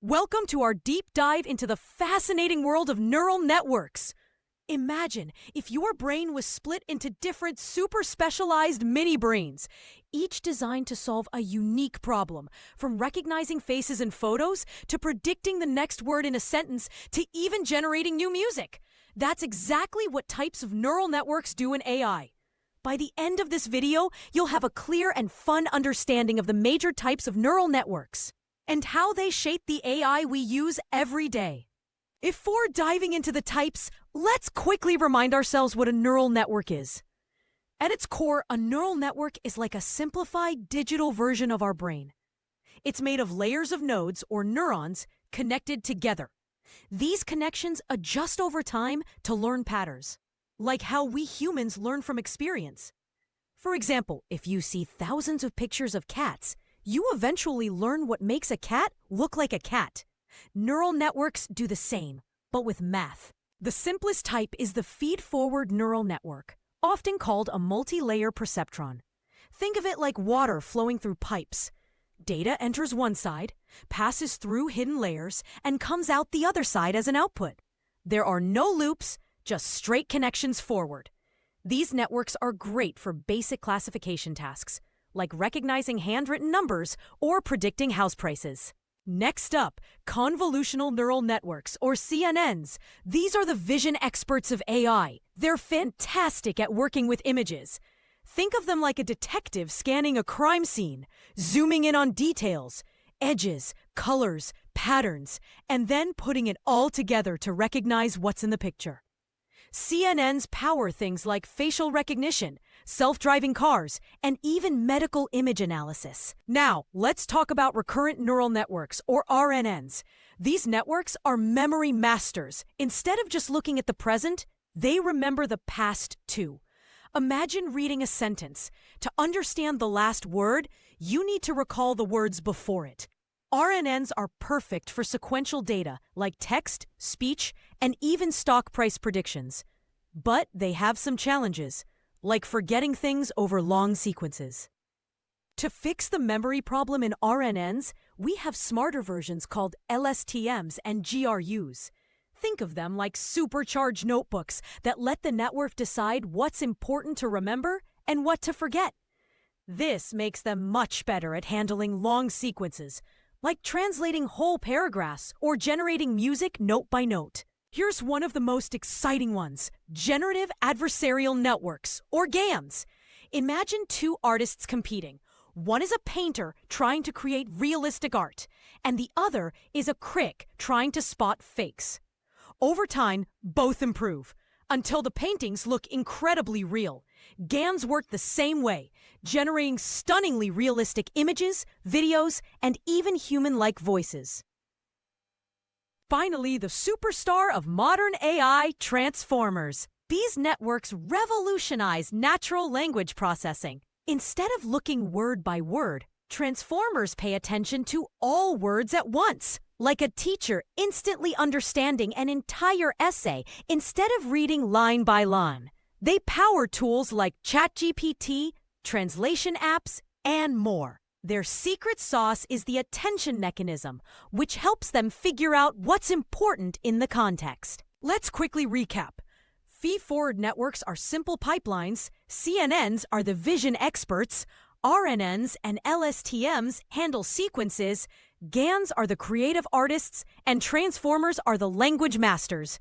Welcome to our deep dive into the fascinating world of neural networks. Imagine if your brain was split into different super specialized mini brains, each designed to solve a unique problem, from recognizing faces in photos to predicting the next word in a sentence to even generating new music. That's exactly what types of neural networks do in AI. By the end of this video, you'll have a clear and fun understanding of the major types of neural networks and how they shape the AI we use every day. Before diving into the types, let's quickly remind ourselves what a neural network is. At its core, a neural network is like a simplified digital version of our brain. It's made of layers of nodes, or neurons, connected together. These connections adjust over time to learn patterns, like how we humans learn from experience. For example, if you see thousands of pictures of cats, you eventually learn what makes a cat look like a cat. Neural networks do the same, but with math. The simplest type is the feedforward neural network, often called a multi-layer perceptron. Think of it like water flowing through pipes. Data enters one side, passes through hidden layers, and comes out the other side as an output. There are no loops, just straight connections forward. These networks are great for basic classification tasks, like recognizing handwritten numbers or predicting house prices. Next up, convolutional neural networks, or CNNs. These are the vision experts of AI. They're fantastic at working with images. Think of them like a detective scanning a crime scene, zooming in on details, edges, colors, patterns, and then putting it all together to recognize what's in the picture. CNNs power things like facial recognition, self-driving cars, and even medical image analysis. Now, let's talk about recurrent neural networks, or RNNs. These networks are memory masters. Instead of just looking at the present, they remember the past too. Imagine reading a sentence. To understand the last word, you need to recall the words before it. RNNs are perfect for sequential data like text, speech, and even stock price predictions. But they have some challenges, like forgetting things over long sequences. To fix the memory problem in RNNs, we have smarter versions called LSTMs and GRUs. Think of them like supercharged notebooks that let the network decide what's important to remember and what to forget. This makes them much better at handling long sequences, like translating whole paragraphs or generating music note by note. Here's one of the most exciting ones: generative adversarial networks, or GANs. Imagine two artists competing. One is a painter trying to create realistic art, and the other is a critic trying to spot fakes. Over time, both improve, until the paintings look incredibly real. GANs work the same way, generating stunningly realistic images, videos, and even human-like voices. Finally, the superstar of modern AI, transformers. These networks revolutionize natural language processing. Instead of looking word by word, transformers pay attention to all words at once, like a teacher instantly understanding an entire essay instead of reading line by line. They power tools like ChatGPT, translation apps, and more. Their secret sauce is the attention mechanism, which helps them figure out what's important in the context. Let's quickly recap. Feedforward networks are simple pipelines, CNNs are the vision experts, RNNs and LSTMs handle sequences, GANs are the creative artists, and transformers are the language masters.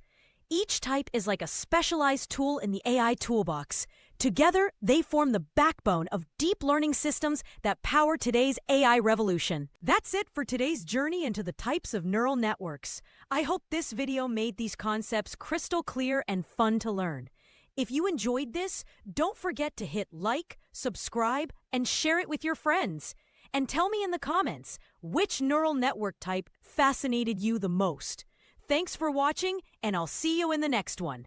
Each type is like a specialized tool in the AI toolbox. Together, they form the backbone of deep learning systems that power today's AI revolution. That's it for today's journey into the types of neural networks. I hope this video made these concepts crystal clear and fun to learn. If you enjoyed this, don't forget to hit like, subscribe, and share it with your friends. And tell me in the comments, which neural network type fascinated you the most? Thanks for watching, and I'll see you in the next one.